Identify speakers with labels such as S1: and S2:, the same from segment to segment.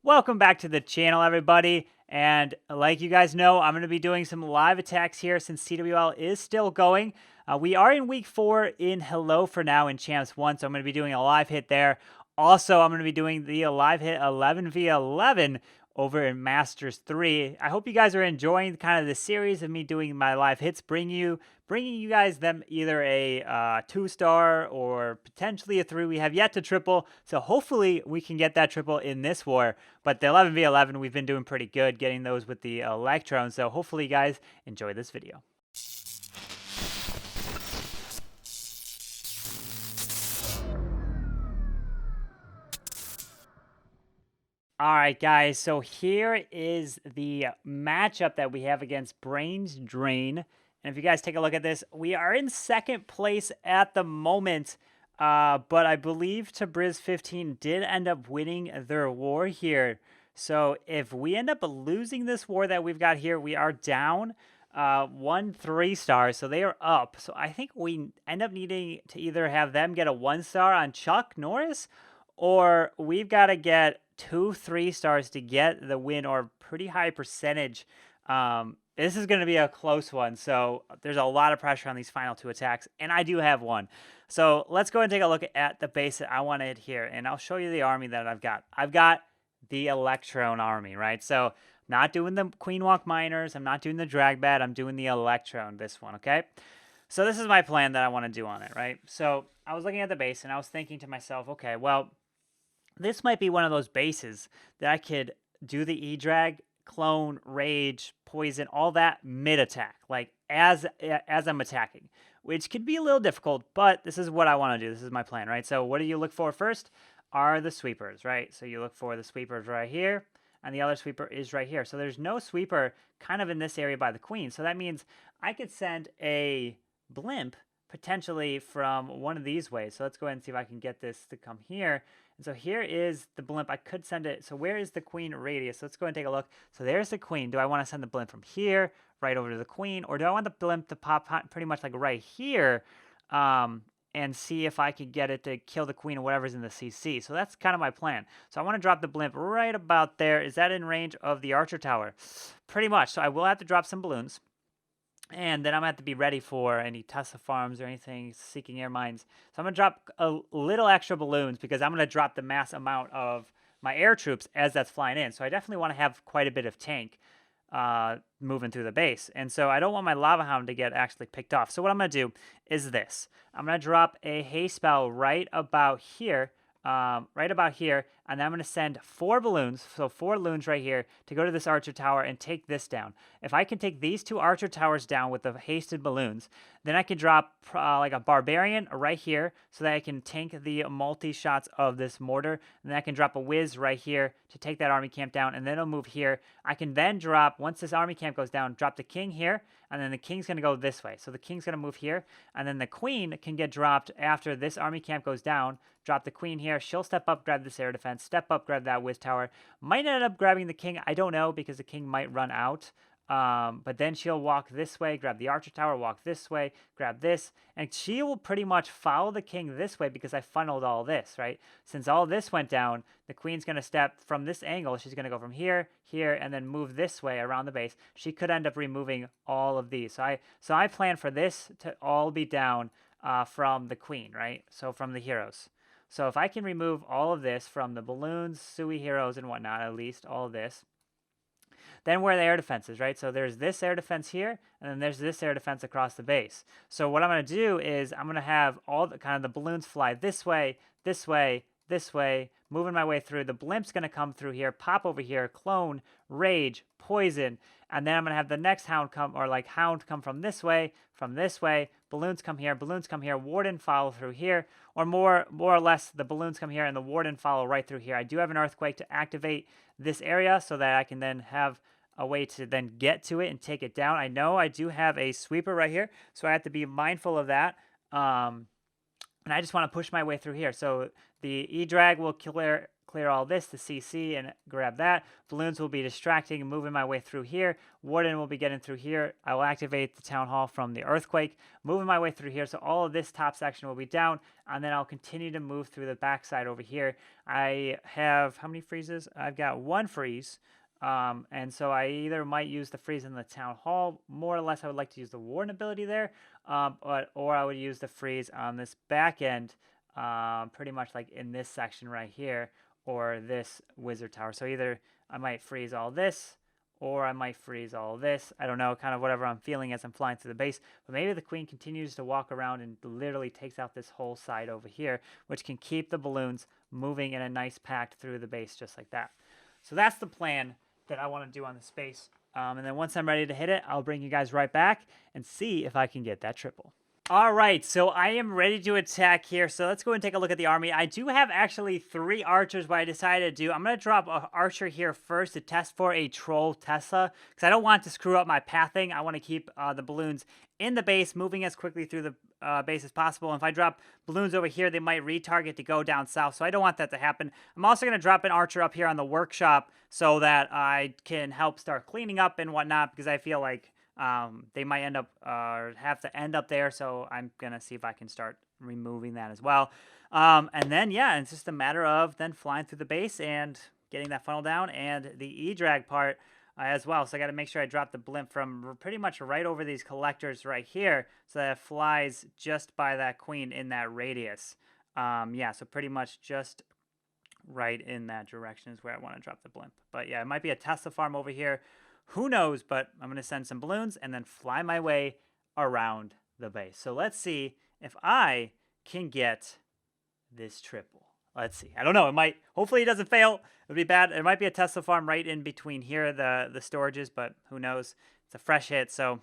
S1: Welcome back to the channel, everybody. And like you guys know, I'm going to be doing some live attacks here since CWL is still going. We are in week 4 in Hello for now in Champs 1, so I'm going to be doing a live hit there. Also, I'm going to be doing the live hit 11v11 over in Masters 3. I hope you guys are enjoying kind of the series of me doing my live hits, bringing you guys them either a 2-star or potentially a 3. We have yet to triple, so hopefully we can get that triple in this war. But the 11v11, we've been doing pretty good getting those with the Electrone, so hopefully you guys enjoy this video. All right, guys, so here is the matchup that we have against Brains Drain. And if you guys take a look at this, we are in second place at the moment. But I believe Tabriz 15 did end up winning their war here. So if we end up losing this war that we've got here, we are down 1 3-star. So they are up. So I think we end up needing to either have them get a 1-star on Chuck Norris, or we've got to get 2 3-stars to get the win, or pretty high percentage. This is going to be a close one, so there's a lot of pressure on these final 2 attacks, and I do have one. So let's go and take a look at the base that I want to hit here, and I'll show you the army that I've got. I've got the Electrone army, right? So I'm not doing the Queen Walk Miners, I'm not doing the Drag Bat, I'm doing the Electrone, this one, okay? So this is my plan that I want to do on it, right? So I was looking at the base, and I was thinking to myself, okay, well, this might be one of those bases that I could do the E-Drag, Clone, Rage, Poison, all that mid-attack, like as I'm attacking, which could be a little difficult, but this is what I want to do. This is my plan, right? So what do you look for first? Are the sweepers, right? So you look for the sweepers right here, and the other sweeper is right here. So there's no sweeper kind of in this area by the queen. So that means I could send a blimp potentially from one of these ways. So let's go ahead and see if I can get this to come here. And so here is the blimp. I could send it. So where is the queen radius? So let's go ahead and take a look. So there's the queen. Do I want to send the blimp from here right over to the queen? Or do I want the blimp to pop pretty much like right here and see if I could get it to kill the queen or whatever's in the CC? So that's kind of my plan. So I want to drop the blimp right about there. Is that in range of the archer tower? Pretty much. So I will have to drop some balloons. And then I'm going to have to be ready for any Tesla farms or anything seeking air mines. So I'm going to drop a little extra balloons because I'm going to drop the mass amount of my air troops as that's flying in. So I definitely want to have quite a bit of tank moving through the base. And so I don't want my Lava Hound to get actually picked off. So what I'm going to do is this. I'm going to drop a haste spell right about here. And then I'm going to send 4 balloons, so 4 loons right here, to go to this archer tower and take this down. If I can take these 2 archer towers down with the hasted balloons, then I can drop like a barbarian right here so that I can tank the multi-shots of this mortar, and then I can drop a whiz right here to take that army camp down, and then it'll move here. I can then drop, once this army camp goes down, drop the king here, and then the king's going to go this way. So the king's going to move here, and then the queen can get dropped after this army camp goes down. Drop the queen here. She'll step up, grab this air defense, step up, grab that whiz tower. Might end up grabbing the king. I don't know because the king might run out. But then she'll walk this way, grab the archer tower, walk this way, grab this, and she will pretty much follow the king this way because I funneled all this, right? Since all this went down, the queen's going to step from this angle. She's going to go from here, here, and then move this way around the base. She could end up removing all of these. So I plan for this to all be down from the queen, right? So from the heroes. So if I can remove all of this from the balloons, Sui heroes, and whatnot, at least all of this, then where are the air defenses, right? So there's this air defense here, and then there's this air defense across the base. So what I'm going to do is I'm going to have all the kind of the balloons fly this way, this way, this way, moving my way through. The blimp's going to come through here, pop over here, clone, rage, poison, and then I'm going to have the next hound come, or like hound come from this way, balloons come here, warden follow through here, or more or less the balloons come here and the warden follow right through here. I do have an earthquake to activate this area so that I can then have a way to then get to it and take it down. I know I do have a sweeper right here, so I have to be mindful of that. And I just want to push my way through here. So the E-Drag will clear all this to CC and grab that. Balloons will be distracting and moving my way through here. Warden will be getting through here. I will activate the Town Hall from the Earthquake, moving my way through here. So all of this top section will be down, and then I'll continue to move through the backside over here. I have, how many freezes? I've got 1 freeze. And so I either might use the freeze in the Town Hall. More or less, I would like to use the Warden ability there. Or I would use the freeze on this back end, pretty much like in this section right here, or this Wizard Tower. So either I might freeze all this, or I might freeze all this. I don't know, kind of whatever I'm feeling as I'm flying through the base. But maybe the Queen continues to walk around and literally takes out this whole side over here, which can keep the balloons moving in a nice pact through the base just like that. So that's the plan that I want to do on the space. And then once I'm ready to hit it, I'll bring you guys right back and see if I can get that triple. All right, so I am ready to attack here. So let's go and take a look at the army. I do have actually 3 archers, what I decided to do. I'm going to drop an archer here first to test for a troll Tesla, because I don't want to screw up my pathing. I want to keep the balloons in the base, moving as quickly through the base as possible. And if I drop balloons over here, they might retarget to go down south, so I don't want that to happen. I'm also going to drop an archer up here on the workshop so that I can help start cleaning up and whatnot, because I feel like they might end up have to end up there, so I'm gonna see if I can start removing that as well. And then yeah, it's just a matter of then flying through the base and getting that funnel down and the E-drag part as well. So I got to make sure I drop the blimp from pretty much right over these collectors right here, so that it flies just by that queen in that radius. Yeah, so pretty much just right in that direction is where I want to drop the blimp. But yeah, it might be a Tesla farm over here. Who knows, but I'm going to send some balloons and then fly my way around the base. So let's see if I can get this triple. Let's see. I don't know. It might. Hopefully it doesn't fail. It would be bad. There might be a Tesla farm right in between here, the storages, but who knows. It's a fresh hit, so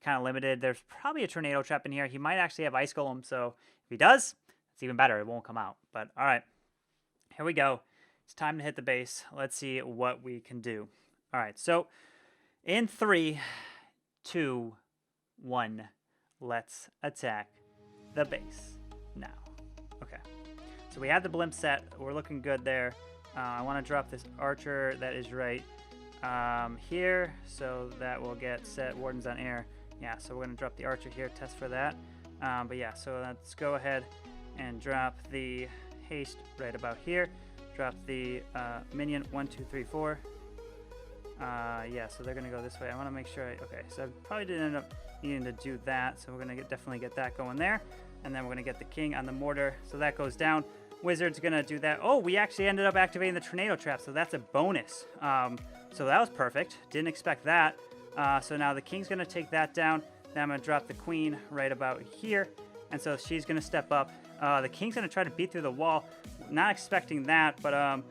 S1: kind of limited. There's probably a tornado trap in here. He might actually have ice golem, so if he does, it's even better. It won't come out. But all right, here we go. It's time to hit the base. Let's see what we can do. All right, so in 3, 2, 1, let's attack the base now. Okay, so we have the blimp set. We're looking good there. I want to drop this archer that is right here, so that will get set. Warden's on air. Yeah, so we're going to drop the archer here, test for that. But yeah, so let's go ahead and drop the haste right about here. Drop the minion 1, 2, 3, 4. Yeah, so they're going to go this way. I want to make sure, okay, so I probably didn't end up needing to do that, so we're going to definitely get that going there, and then we're going to get the king on the mortar, so that goes down. Wizard's going to do that. Oh, we actually ended up activating the tornado trap, so that's a bonus. So that was perfect. Didn't expect that. So now the king's going to take that down. Then I'm going to drop the queen right about here, and so she's going to step up. The king's going to try to beat through the wall. Not expecting that, but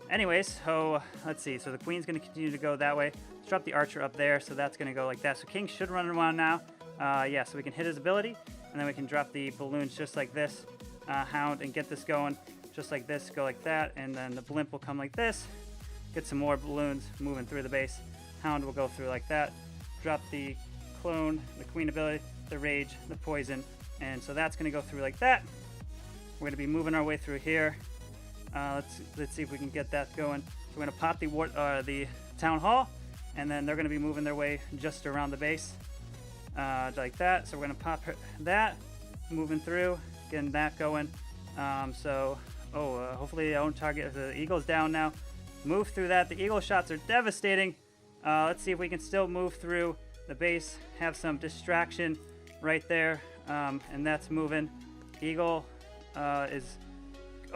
S1: anyways, so let's see. So the queen's going to continue to go that way. Let's drop the archer up there, so that's going to go like that. So king should run around now. Yeah, so we can hit his ability, and then we can drop the balloons just like this. Hound, and get this going just like this, go like that, and then the blimp will come like this. Get some more balloons moving through the base. Hound will go through like that. Drop the clone, the queen ability, the rage, the poison, and so that's going to go through like that. We're going to be moving our way through here. Let's see if we can get that going. So we're going to pop the town hall, and then they're going to be moving their way just around the base like that. So we're going to pop that, moving through, getting that going. Hopefully I don't target. The eagle's down now. Move through that. The eagle shots are devastating. Let's see if we can still move through the base. Have some distraction right there, and that's moving. Eagle is...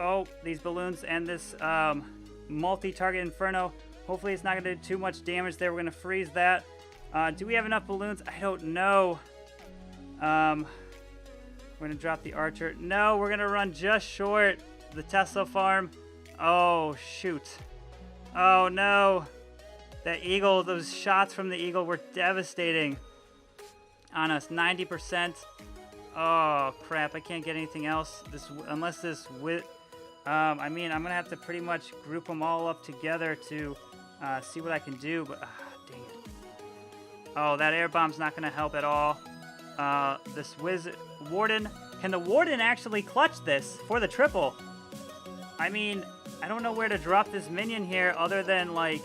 S1: Oh, these balloons and this multi-target inferno. Hopefully it's not going to do too much damage there. We're going to freeze that. Do we have enough balloons? I don't know. We're going to drop the archer. No, we're going to run just short the Tesla farm. Oh, shoot. Oh, no. That eagle, those shots from the eagle were devastating on us. 90%. Oh, crap. I can't get anything else. Unless this... I mean, I'm going to have to pretty much group them all up together to see what I can do. But, dang it. Oh, that air bomb's not going to help at all. This Warden. Can the Warden actually clutch this for the triple? I mean, I don't know where to drop this minion here other than, like,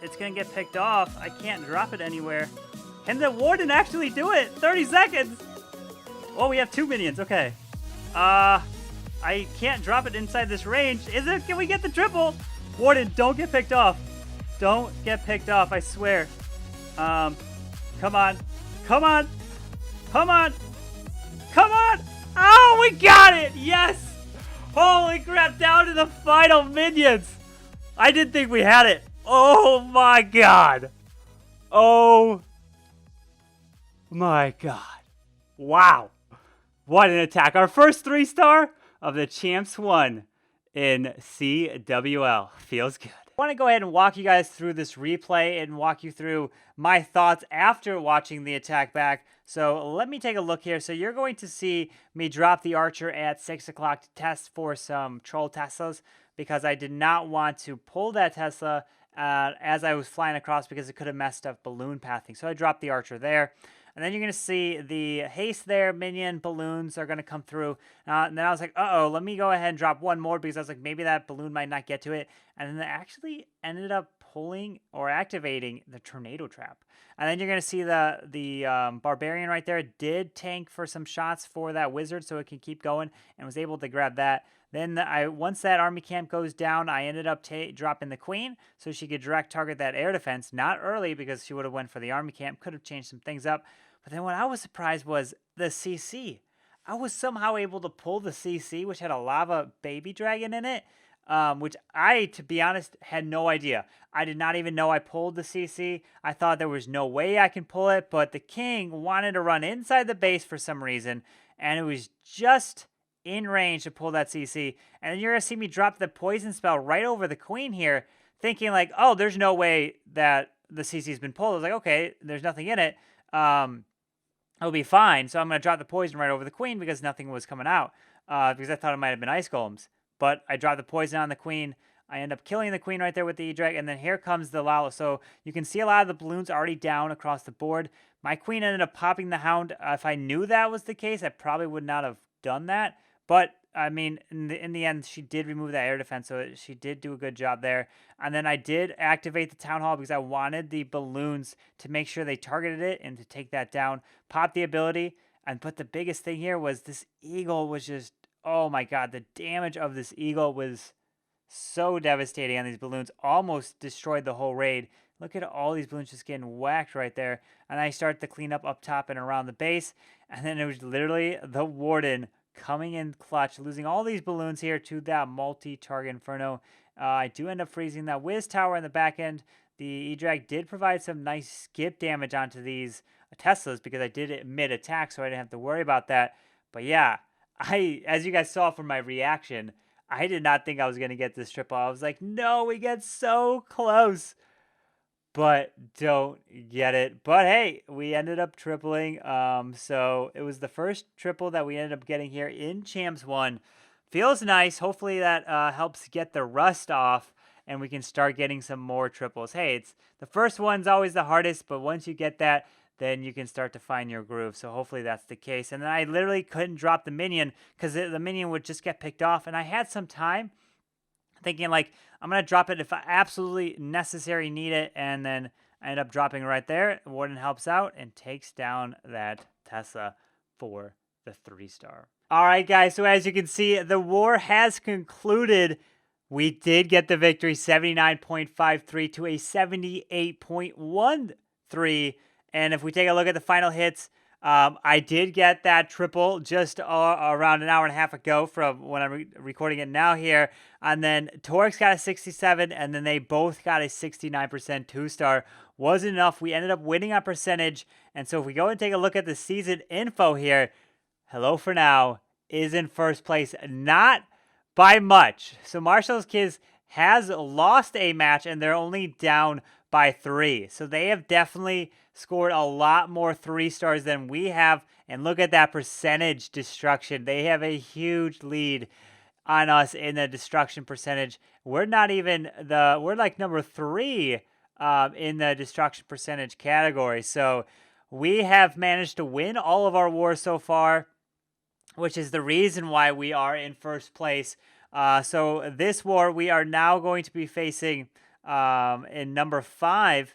S1: it's going to get picked off. I can't drop it anywhere. Can the Warden actually do it? 30 seconds! Oh, we have 2 minions. Okay. I can't drop it inside this range. Can we get the triple? Warden, don't get picked off. Don't get picked off, I swear. Come on. Come on. Come on. Come on. Oh, we got it. Yes. Holy crap, down to the final minions. I didn't think we had it. Oh, my God. Oh, my God. Wow. What an attack. Our first 3-star of the Champs 1 in CWL. Feels good. I want to go ahead and walk you guys through this replay and walk you through my thoughts after watching the attack back. So let me take a look here. So you're going to see me drop the Archer at 6 o'clock to test for some Troll Teslas because I did not want to pull that Tesla as I was flying across because it could have messed up balloon pathing. So I dropped the Archer there. And then you're going to see the haste there, minion, balloons are going to come through. And then I was like, uh-oh, let me go ahead and drop one more because I was like, maybe that balloon might not get to it. And then they actually ended up pulling or activating the tornado trap. And then you're going to see the barbarian right there did tank for some shots for that wizard so it can keep going and was able to grab that. Then once that army camp goes down, I ended up dropping the queen so she could direct target that air defense. Not early because she would have went for the army camp. Could have changed some things up. But then what I was surprised was the CC. I was somehow able to pull the CC, which had a lava baby dragon in it, which I, to be honest, had no idea. I did not even know I pulled the CC. I thought there was no way I can pull it, but the king wanted to run inside the base for some reason, and it was just in range to pull that CC. And then you're going to see me drop the poison spell right over the queen here, thinking like, oh, there's no way that the CC's been pulled. I was like, okay, there's nothing in it. It'll be fine. So I'm going to drop the poison right over the queen because nothing was coming out. Because I thought it might have been ice golems. But I dropped the poison on the queen. I end up killing the queen right there with the E-Drag. And then here comes the Lala. So you can see a lot of the balloons already down across the board. My queen ended up popping the hound. If I knew that was the case, I probably would not have done that. But, I mean, in the end, she did remove that air defense. So she did do a good job there. And then I did activate the town hall because I wanted the balloons to make sure they targeted it and to take that down. Pop the ability. But the biggest thing here was this eagle was just, oh my God, the damage of this eagle was so devastating on these balloons. Almost destroyed the whole raid. Look at all these balloons just getting whacked right there. And I start to clean up top and around the base. And then it was literally the Warden coming in clutch, losing all these balloons here to that multi-target Inferno. I do end up freezing that Wiz Tower in the back end. The E-Drag did provide some nice skip damage onto these Teslas because I did it mid-attack, so I didn't have to worry about that. But yeah, as you guys saw from my reaction, I did not think I was going to get this triple. I was like, no, we get so close, but don't get it. But hey, we ended up tripling. So it was the first triple that we ended up getting here in Champs 1. Feels nice. Hopefully that helps get the rust off and we can start getting some more triples. Hey, it's the first one's always the hardest, but once you get that, then you can start to find your groove. So hopefully that's the case. And then I literally couldn't drop the minion because the minion would just get picked off. And I had some time thinking like, I'm going to drop it if I absolutely necessary need it. And then I end up dropping right there. Warden helps out and takes down that Tesla for the 3-star. All right, guys. So as you can see, the war has concluded. We did get the victory, 79.53 to a 78.13. And if we take a look at the final hits, I did get that triple just around an hour and a half ago from when I'm recording it now here. And then Torx got a 67, and then they both got a 69% 2-star. Wasn't enough. We ended up winning on percentage. And so if we go and take a look at the season info here, Hello for Now is in first place, not by much. So Marshall's Kids has lost a match, and they're only down by 3. So they have definitely scored a lot more 3-stars than we have. And look at that percentage destruction. They have a huge lead on us in the destruction percentage. We're not even we're like number 3 in the destruction percentage category. So we have managed to win all of our wars so far, which is the reason why we are in first place. So this war, we are now going to be facing in number 5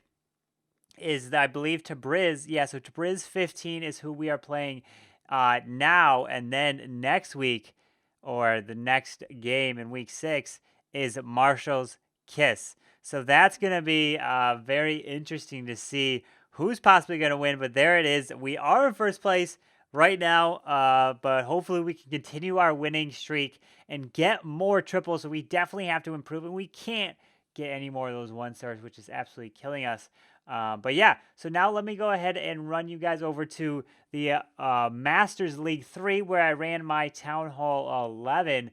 S1: is, I believe, Tabriz. Yeah, so Tabriz 15 is who we are playing now. And then next week, or the next game in week 6, is Marshall's Kiss. So that's going to be very interesting to see who's possibly going to win. But there it is. We are in first place right now, but hopefully we can continue our winning streak and get more triples. So we definitely have to improve, and we can't get any more of those 1-stars, which is absolutely killing us. But yeah, so now let me go ahead and run you guys over to the Masters League 3, where I ran my Town Hall 11.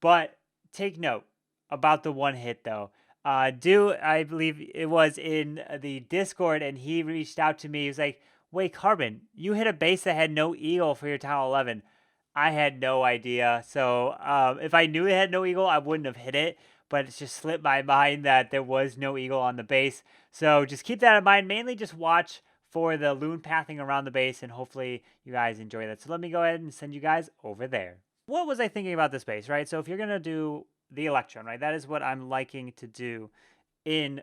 S1: But take note about the one hit, though. I believe it was in the Discord, and he reached out to me. He was like, wait, Carbon, you hit a base that had no eagle for your Town Hall 11. I had no idea. So if I knew it had no eagle, I wouldn't have hit it. But it's just slipped my mind that there was no eagle on the base. So just keep that in mind. Mainly just watch for the loon pathing around the base, and hopefully you guys enjoy that. So let me go ahead and send you guys over there. What was I thinking about this base, right? So if you're going to do the Electrone, right, that is what I'm liking to do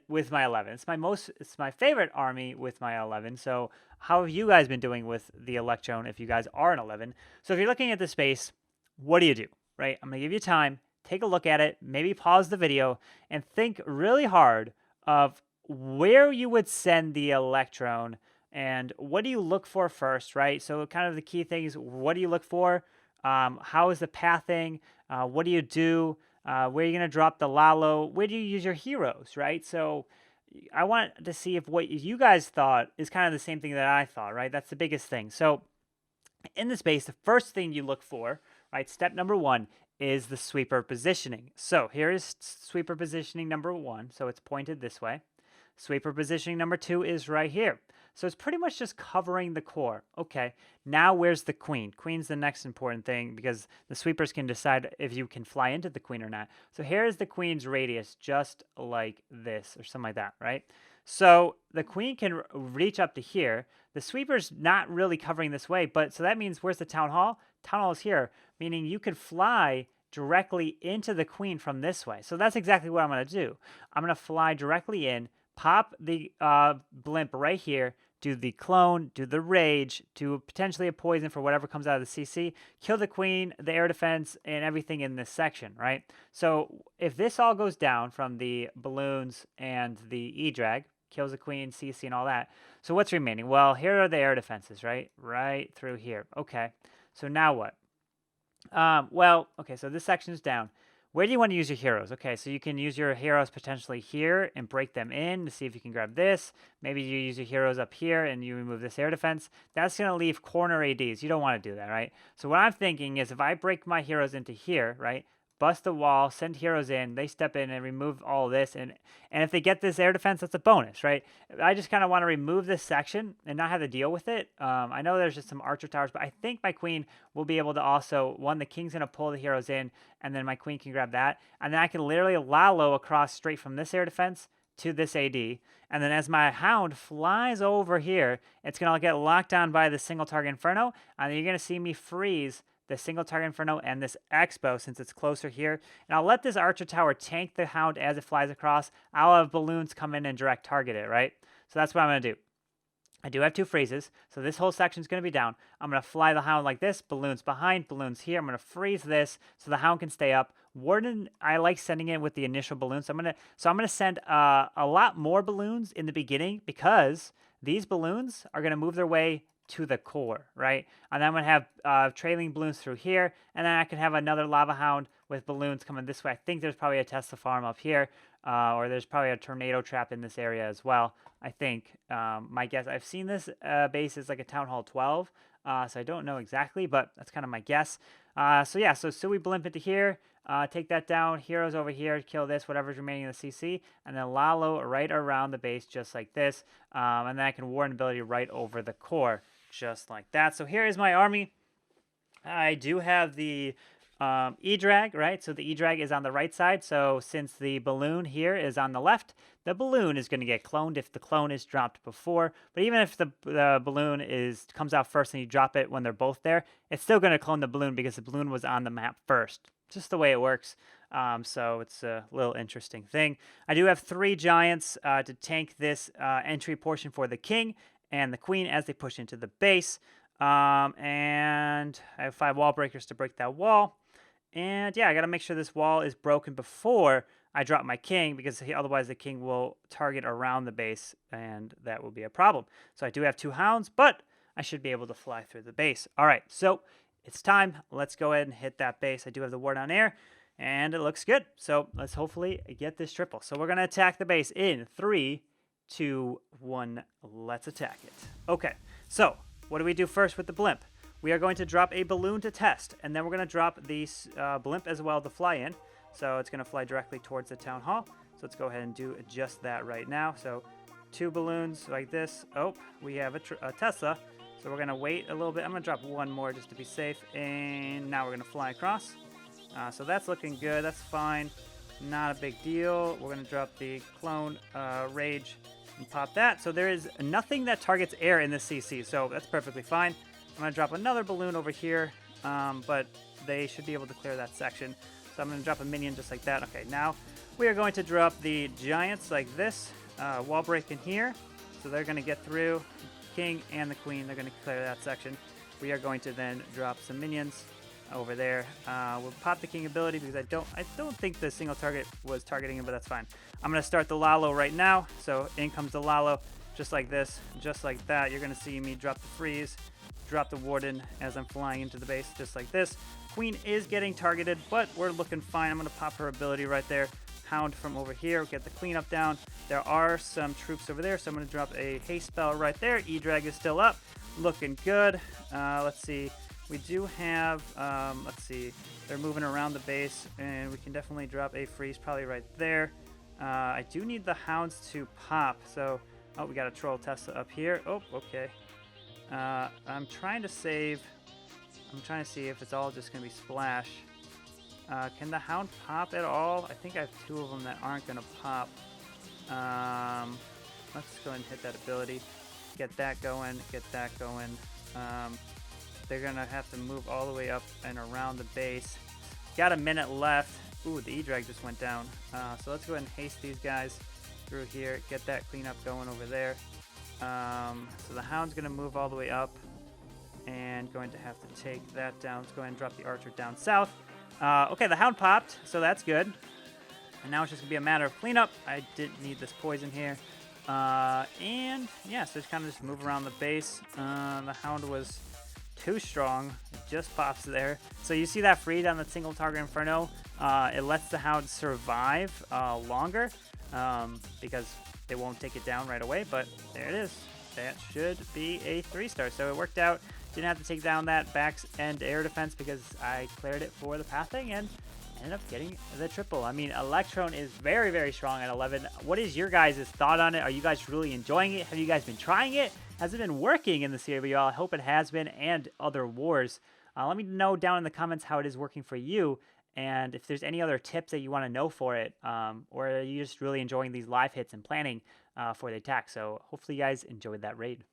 S1: with my 11. It's my favorite army with my 11. So how have you guys been doing with the Electrone if you guys are an 11? So if you're looking at this base, what do you do, right? I'm going to give you time. Take a look at it, maybe pause the video, and think really hard of where you would send the Electrone and what do you look for first, right? So kind of the key things, what do you look for? How is the pathing? What do you do? Where are you going to drop the Lalo? Where do you use your heroes, right? So I want to see if what you guys thought is kind of the same thing that I thought, right? That's the biggest thing. So in this base, the first thing you look for, right, step number 1, is the sweeper positioning. So here is sweeper positioning number 1. So it's pointed this way. Sweeper positioning number 2 is right here. So it's pretty much just covering the core. Okay, now where's the queen? Queen's the next important thing because the sweepers can decide if you can fly into the queen or not. So here is the queen's radius, just like this or something like that, right? So the queen can reach up to here. The sweeper's not really covering this way, but so that means where's the town hall? Town hall is here, meaning you could fly directly into the queen from this way. So that's exactly what I'm going to do. I'm going to fly directly in, pop the blimp right here, do the clone, do the rage, do potentially a poison for whatever comes out of the CC, kill the queen, the air defense, and everything in this section, right? So if this all goes down from the balloons and the E-drag, kills the queen, CC, and all that. So what's remaining? Well, here are the air defenses, right? Right through here. Okay. So now what? Well, okay, so this section is down. Where do you want to use your heroes? Okay, so you can use your heroes potentially here and break them in to see if you can grab this. Maybe you use your heroes up here and you remove this air defense. That's going to leave corner ADs. You don't want to do that, right? So what I'm thinking is if I break my heroes into here, right, bust the wall, send heroes in, they step in and remove all this, and if they get this air defense, that's a bonus, right? I just kind of want to remove this section and not have to deal with it. I know there's just some archer towers, but I think my queen will be able to also, the king's going to pull the heroes in, and then my queen can grab that, and then I can literally Lalo across straight from this air defense to this AD, and then as my hound flies over here, it's going to get locked down by the single target Inferno, and then you're going to see me freeze the single target Inferno and this Expo since it's closer here. And I'll let this Archer Tower tank the Hound as it flies across. I'll have balloons come in and direct target it, right? So that's what I'm going to do. I do have 2 freezes, so this whole section is going to be down. I'm going to fly the Hound like this, balloons behind, balloons here. I'm going to freeze this so the Hound can stay up. Warden, I like sending it with the initial balloons. So I'm going to send a lot more balloons in the beginning because these balloons are going to move their way to the core, right? And then I'm going to have trailing balloons through here, and then I can have another Lava Hound with balloons coming this way. I think there's probably a Tesla farm up here, or there's probably a tornado trap in this area as well, I think. My guess, I've seen this base is like a Town Hall 12, so I don't know exactly, but that's kind of my guess. So yeah, so we blimp into here, take that down, heroes over here, kill this, whatever's remaining in the CC, and then Lalo right around the base just like this, and then I can Warden ability right over the core. Just like that. So here is my army. I do have the E-drag, right? So the E-drag is on the right side. So since the balloon here is on the left, the balloon is going to get cloned if the clone is dropped before. But even if the balloon comes out first and you drop it when they're both there, it's still going to clone the balloon because the balloon was on the map first. Just the way it works. So it's a little interesting thing. I do have 3 giants to tank this entry portion for the king and the queen as they push into the base. And I have 5 wall breakers to break that wall. And yeah, I got to make sure this wall is broken before I drop my king, because otherwise the king will target around the base, and that will be a problem. So I do have 2 hounds, but I should be able to fly through the base. All right, so it's time. Let's go ahead and hit that base. I do have the ward on air, and it looks good. So let's hopefully get this triple. So we're going to attack the base in 3, 2, 1. Let's attack it. Okay, so what do we do first with the blimp? We are going to drop a balloon to test, and then we're going to drop the blimp as well to fly in. So it's going to fly directly towards the town hall. So let's go ahead and do just that right now. So 2 balloons like this. Oh, we have a Tesla. So we're going to wait a little bit. I'm going to drop 1 more just to be safe. And now we're going to fly across. So that's looking good. That's fine. Not a big deal. We're going to drop the clone rage and pop that. So there is nothing that targets air in this CC. So that's perfectly fine. I'm going to drop another balloon over here, but they should be able to clear that section. So I'm going to drop a minion just like that. Okay, now we are going to drop the giants like this, wall break in here. So they're going to get through. King and the queen, they're going to clear that section. We are going to then drop some minions over there. We'll pop the king ability because I don't think the single target was targeting him, but that's fine. I'm going to start the Lalo right now. So in comes the Lalo, just like this, just like that. You're going to see me drop the freeze. Drop the Warden as I'm flying into the base, just like this. Queen is getting targeted, but we're looking fine. I'm going to pop her ability right there. Hound from over here, get the cleanup down. There are some troops over there, so I'm going to drop a haste spell right there. E-Drag is still up, looking good. Let's see. We do have, let's see, they're moving around the base, and we can definitely drop a freeze probably right there. I do need the hounds to pop, so, oh, we got a troll Tesla up here. Oh, okay. I'm trying to save. I'm trying to see if it's all just going to be splash. Can the hound pop at all? I think I have 2 of them that aren't going to pop. Let's go ahead and hit that ability. Get that going. Get that going. They're going to have to move all the way up and around the base. Got a minute left. Ooh, the E-Drag just went down. So let's go ahead and haste these guys through here. Get that cleanup going over there. So the hound's going to move all the way up and going to have to take that down. Let's go ahead and drop the archer down south. Okay, the hound popped, so that's good. And now it's just going to be a matter of cleanup. I didn't need this poison here. And yeah, so just kind of just move around the base. The hound was too strong. It just pops there. So you see that freeze on the single target Inferno. It lets the hound survive longer because they won't take it down right away, but there it is. That should be a 3-star. So it worked out. Didn't have to take down that back end air defense because I cleared it for the pathing and ended up getting the triple. I mean, Electrone is very, very strong at 11. What is your guys' thought on it? Are you guys really enjoying it? Have you guys been trying it? Has it been working in the CWL? I hope it has been, and other wars. Let me know down in the comments how it is working for you, and if there's any other tips that you want to know for it, or are you just really enjoying these live hits and planning for the attack. So hopefully you guys enjoyed that raid.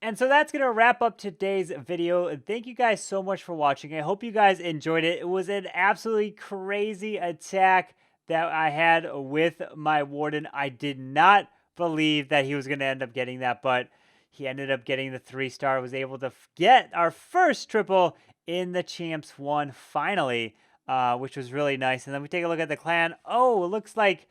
S1: And so that's going to wrap up today's video. Thank you guys so much for watching. I hope you guys enjoyed it. It was an absolutely crazy attack that I had with my Warden. I did not believe that he was going to end up getting that, but he ended up getting the 3-star, was able to get our first triple in the Champs 1 finally, which was really nice. And then we take a look at the clan. Oh, it looks like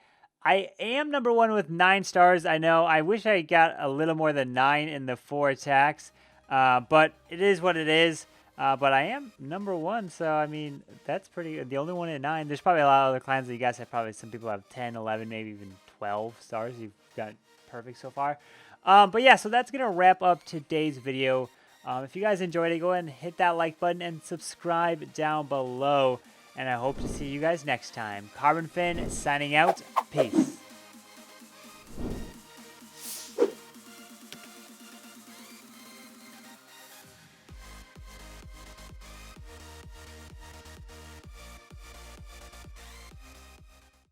S1: I am number 1 with 9 stars. I know. I wish I got a little more than 9 in the 4 attacks. But it is what it is. But I am number 1. So, I mean, that's pretty... The only one at 9. There's probably a lot of other clans that you guys have. Probably some people have 10, 11, maybe even 12 stars. You've got perfect so far. But yeah, so that's going to wrap up today's video. If you guys enjoyed it, go ahead and hit that like button and subscribe down below. And I hope to see you guys next time. Carbonfin signing out. Peace.